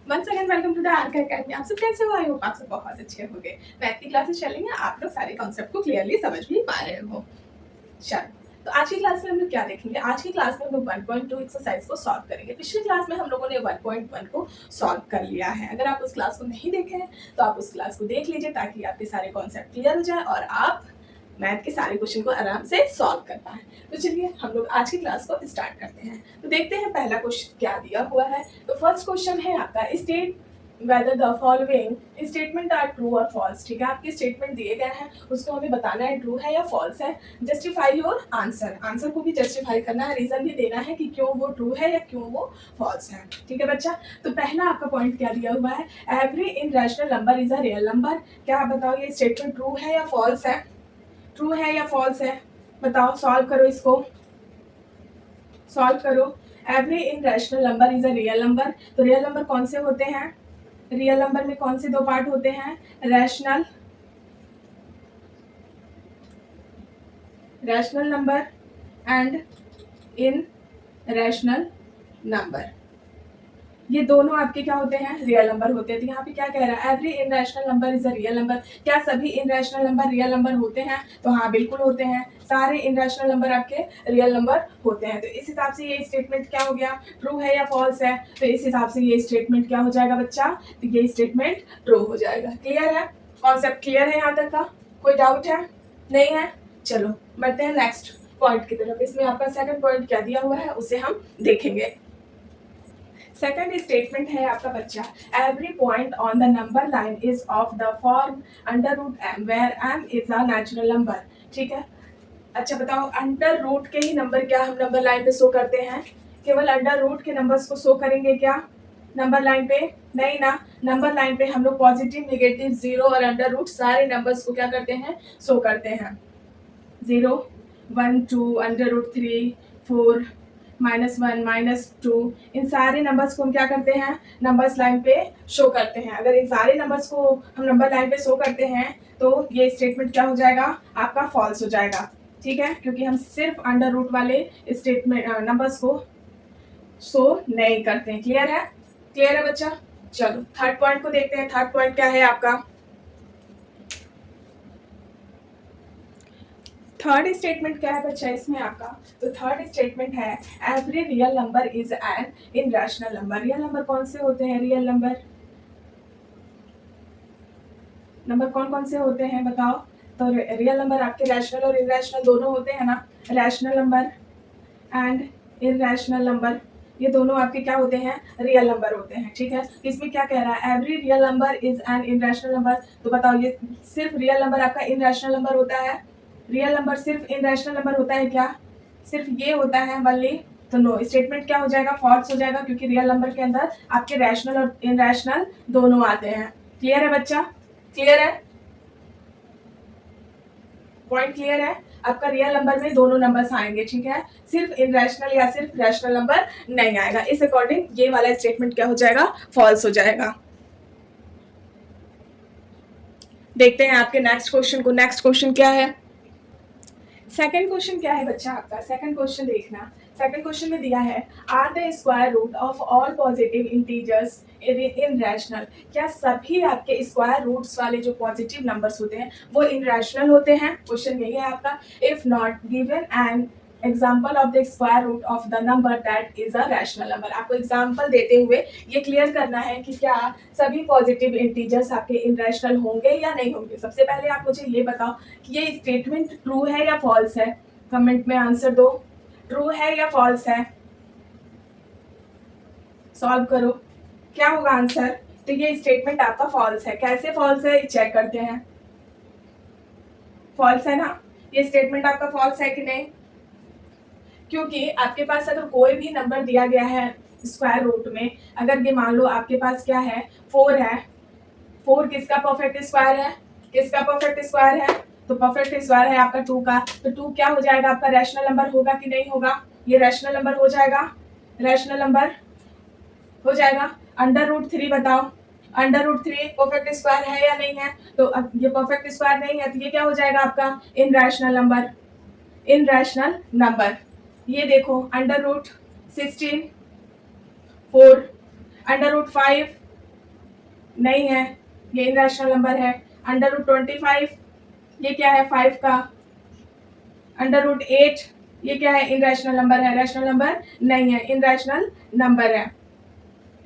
Once again welcome to the Arc Academy. आप सब कैसे हो? आई होप आप सब बहुत अच्छे होंगे। मैथ की क्लासेस चल रही हैं, आप लोग सारे कॉन्सेप्ट को क्लियरली समझ भी पा रहे हो। चलो, तो आज की क्लास में हम लोग क्या देखेंगे? आज की क्लास में हम लोग 1.2 एक्सरसाइज को सॉल्व करेंगे। पिछली क्लास में हम लोगों ने 1.1 को सॉल्व कर लिया है। अगर आप उस क्लास को नहीं देखे हैं तो आप उस क्लास को देख लीजिए ताकि आपके सारे कॉन्सेप्ट क्लियर हो जाए और आप मैथ के सारे क्वेश्चन को आराम से सॉल्व कर पाए। तो चलिए हम लोग आज की क्लास को स्टार्ट करते हैं। तो देखते हैं पहला क्वेश्चन क्या दिया हुआ है। तो फर्स्ट क्वेश्चन है आपका, state whether the following statement are true or false। ठीक है, आपके स्टेटमेंट दिए गए हैं, उसको हमें बताना है ट्रू है या फॉल्स है। जस्टिफाई योर आंसर, आंसर को भी जस्टिफाई करना है, रीजन भी देना है कि क्यों वो ट्रू है या क्यों वो फॉल्स है। ठीक है बच्चा, तो पहला आपका पॉइंट क्या दिया हुआ है? Every irrational number is a real number. क्या आप बताओ ये स्टेटमेंट ट्रू है या फॉल्स है? ट्रू है या फॉल्स है? बताओ, सॉल्व करो, इसको सॉल्व करो। Every irrational number is a real number. तो रियल नंबर कौन से होते हैं? रियल नंबर में कौन से दो पार्ट होते हैं? Rational number and in rational number. ये दोनों आपके क्या होते हैं? रियल नंबर होते हैं। तो यहाँ पे क्या कह रहा है? Every irrational number is a real number. क्या सभी इनरैशनल नंबर रियल नंबर होते हैं? तो हाँ, बिल्कुल होते हैं। सारे इनरैशनल नंबर आपके रियल नंबर होते हैं। तो इस हिसाब से ये स्टेटमेंट क्या हो गया? ट्रू है या फॉल्स है? तो इस हिसाब से ये स्टेटमेंट क्या हो जाएगा बच्चा? तो ये स्टेटमेंट ट्रू हो जाएगा। क्लियर है? कॉन्सेप्ट क्लियर है यहाँ तक का? कोई डाउट है? नहीं है? चलो बढ़ते हैं नेक्स्ट पॉइंट की तरफ। इसमें आपका सेकंड पॉइंट क्या दिया हुआ है उसे हम देखेंगे। सेकंड स्टेटमेंट है आपका बच्चा, every point on the number line is of the form under root M where M is a natural number. ठीक है, अच्छा बताओ, अंडर रूट के ही नंबर क्या हम नंबर लाइन पे शो करते हैं? केवल अंडर रूट के नंबर्स को शो करेंगे क्या नंबर लाइन पे? नहीं ना, नंबर लाइन पे हम लोग पॉजिटिव, नेगेटिव, जीरो और अंडर रूट सारे नंबर्स को क्या करते हैं? शो करते हैं। 0, 1, 2, अंडर रूट 3, 4, -1, -2, इन सारे नंबर्स को हम क्या करते हैं? नंबर्स लाइन पे शो करते हैं। अगर इन सारे नंबर्स को हम नंबर लाइन पे शो करते हैं तो ये स्टेटमेंट क्या हो जाएगा? आपका फॉल्स हो जाएगा। ठीक है, क्योंकि हम सिर्फ अंडर रूट वाले स्टेटमेंट नंबर्स को शो नहीं करते हैं। क्लियर है? क्लियर है बच्चा? चलो थर्ड पॉइंट को देखते हैं। थर्ड पॉइंट क्या है आपका? थर्ड स्टेटमेंट क्या है बच्चा इसमें आपका? तो थर्ड स्टेटमेंट है, every real number is an irrational number. Real number कौन से होते हैं? रियल नंबर कौन कौन से होते हैं बताओ? तो रियल नंबर आपके रैशनल और इनरैशनल दोनों होते हैं ना। रैशनल नंबर एंड इनरैशनल नंबर, ये दोनों आपके क्या होते हैं? रियल नंबर होते हैं। ठीक है, इसमें क्या कह रहा है? Every real number is an irrational number. तो बताओ, ये सिर्फ रियल नंबर आपका इनरैशनल नंबर होता है? रियल नंबर सिर्फ इनरैशनल नंबर होता है क्या? सिर्फ ये होता है वनली? तो नो, स्टेटमेंट क्या हो जाएगा? फॉल्स हो जाएगा, क्योंकि रियल नंबर के अंदर आपके रैशनल और इनरैशनल दोनों आते हैं। क्लियर है बच्चा? क्लियर है? पॉइंट क्लियर है? आपका रियल नंबर में दोनों नंबर्स आएंगे। ठीक है, सिर्फ इनरैशनल या सिर्फ रैशनल नंबर नहीं आएगा। इस अकॉर्डिंग ये वाला स्टेटमेंट क्या हो जाएगा? फॉल्स हो जाएगा। देखते हैं आपके नेक्स्ट क्वेश्चन को। नेक्स्ट क्वेश्चन क्या है? सेकंड क्वेश्चन क्या है बच्चा आपका? सेकंड क्वेश्चन देखना। सेकंड क्वेश्चन में दिया है, are the square root of all positive integers irrational. क्या सभी आपके स्क्वायर रूट्स वाले जो पॉजिटिव नंबर्स होते हैं वो इन रैशनल होते हैं? क्वेश्चन यही है आपका। If not, given an example of the square root of the number that is a rational number. आपको एग्जाम्पल देते हुए ये क्लियर करना है कि क्या सभी पॉजिटिव इंटीजर्स आपके इनरैशनल होंगे या नहीं होंगे। सबसे पहले आप मुझे ये बताओ कि ये स्टेटमेंट ट्रू है या फॉल्स है? कमेंट में आंसर दो, ट्रू है या फॉल्स है? सॉल्व करो, क्या होगा आंसर? तो ये स्टेटमेंट आपका फॉल्स है। कैसे फॉल्स है चेक करते हैं। फॉल्स है ना, ये स्टेटमेंट आपका फॉल्स है कि नहीं? क्योंकि आपके पास अगर कोई भी नंबर दिया गया है स्क्वायर रूट में, अगर ये मान लो आपके पास क्या है? 4 है। 4 किसका परफेक्ट स्क्वायर है? किसका परफेक्ट स्क्वायर है? तो परफेक्ट स्क्वायर है आपका 2 का। तो 2 क्या हो जाएगा? आपका रैशनल नंबर होगा कि नहीं होगा? ये रैशनल नंबर हो जाएगा। रैशनल नंबर हो जाएगा। अंडर रूट 3 बताओ, अंडर रूट 3 परफेक्ट स्क्वायर है या नहीं है? तो अब ये परफेक्ट स्क्वायर नहीं है तो ये क्या हो जाएगा आपका? इनरैशनल नंबर। इनरैशनल नंबर, ये देखो, अंडर रूट 16 4, अंडर रूट 5 नहीं है, ये इनरैशनल नंबर है। √25 ये क्या है 5 का। √8 ये क्या है इनरैशनल नंबर है, रैशनल नंबर नहीं है, इनरैशनल नंबर है।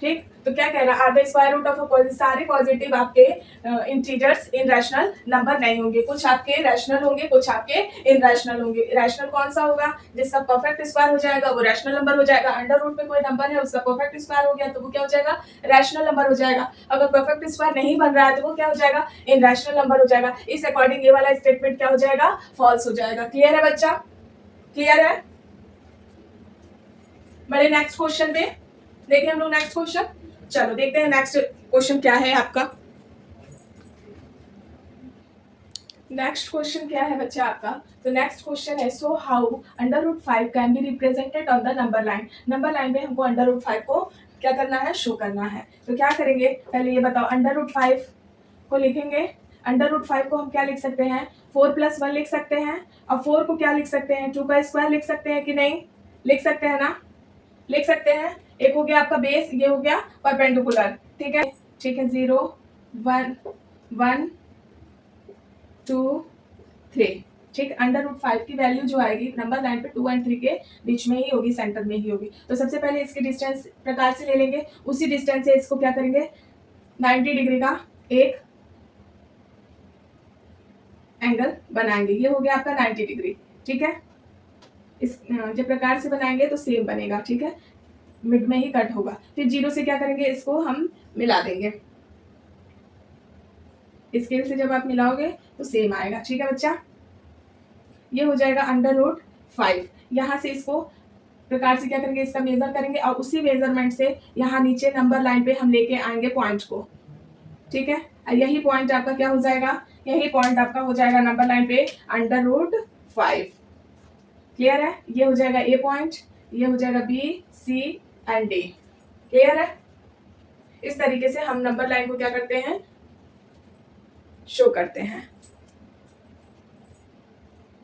ठीक, तो क्या कह रहा है, are the square root of a सारे पॉजिटिव आपके इंटीजर्स इन रैशनल नंबर नहीं होंगे, कुछ आपके रैशनल होंगे, कुछ आपके इनरैशनल होंगे। रैशनल कौन सा होगा, जिसका परफेक्ट स्क्वायर हो जाएगा वो रैशनल नंबर हो जाएगा। अंडर रूट में कोई नंबर है उसका परफेक्ट स्क्वायर हो गया तो वो क्या हो जाएगा, रैशनल नंबर हो जाएगा। अगर परफेक्ट स्क्वायर नहीं बन रहा है तो वो क्या हो जाएगा, इनरैशनल नंबर हो जाएगा। इस अकॉर्डिंग ये वाला स्टेटमेंट क्या हो जाएगा, फॉल्स हो जाएगा। क्लियर है बच्चा, क्लियर है। बड़े नेक्स्ट क्वेश्चन पे देखिए हम लोग नेक्स्ट क्वेश्चन। चलो देखते हैं नेक्स्ट क्वेश्चन क्या है आपका। नेक्स्ट क्वेश्चन क्या है बच्चा आपका, तो नेक्स्ट क्वेश्चन है so how √5 can be represented on the number line. Number line में हमको √5 को क्या करना है, शो करना है। तो क्या करेंगे, पहले ये बताओ, √5 को लिखेंगे। √5 को हम क्या लिख सकते हैं, 4+1 लिख सकते हैं। और 4 को क्या लिख सकते हैं, 2 का स्क्वायर लिख सकते हैं कि नहीं, लिख सकते हैं ना, लिख सकते हैं। एक हो गया आपका बेस, ये हो गया परपेंडिकुलर। ठीक है, ठीक है, 0 1 1 2 3। ठीक, √5 की वैल्यू जो आएगी नंबर लाइन पे 2 और 3 के बीच में ही होगी, सेंटर में ही होगी। तो सबसे पहले इसके डिस्टेंस प्रकार से ले लेंगे, उसी डिस्टेंस से इसको क्या करेंगे, 90 डिग्री का एक एंगल बनाएंगे। ये हो गया आपका 90 डिग्री। ठीक है, इस जब प्रकार से बनाएंगे तो सेम बनेगा। ठीक है, मिड में ही कट होगा। फिर 0 से क्या करेंगे, इसको हम मिला देंगे। स्केल से जब आप मिलाओगे तो सेम आएगा। ठीक है बच्चा, ये हो जाएगा √5। यहाँ से इसको प्रकार से क्या करेंगे, इसका मेजर करेंगे और उसी मेजरमेंट से यहाँ नीचे नंबर लाइन पे हम लेके आएंगे पॉइंट को। ठीक है, और यही पॉइंट आपका क्या हो जाएगा, यही पॉइंट आपका हो जाएगा नंबर लाइन पे √5। क्लियर है, ये हो जाएगा ए पॉइंट, ये हो जाएगा B C and D. Clear है। इस तरीके से हम नंबर लाइन को क्या करते हैं, शो करते हैं।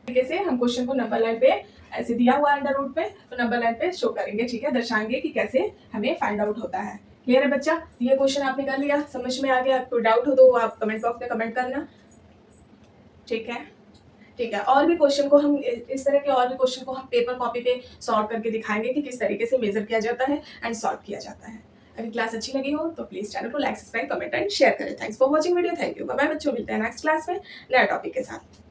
तरीके से हम क्वेश्चन को नंबर लाइन पे ऐसे दिया हुआ अंडर रूट पे तो नंबर लाइन पे शो करेंगे। ठीक है, दर्शाएंगे कि कैसे हमें फाइंड आउट होता है। क्लियर है बच्चा, ये क्वेश्चन आपने कर लिया, समझ में आ गया। आपको डाउट हो तो आप कमेंट बॉक्स में कमेंट करना। ठीक है, ठीक है, और भी क्वेश्चन को हम इस तरह के और भी क्वेश्चन को हम पेपर कॉपी पे सॉल्व करके दिखाएंगे कि किस तरीके से मेजर किया जाता है एंड सॉल्व किया जाता है। अगर क्लास अच्छी लगी हो तो प्लीज चैनल को like, subscribe, comment and share करें। Thanks for watching video. Thank you, bye bye बच्चों, मिलते हैं नेक्स्ट क्लास में नया टॉपिक के साथ।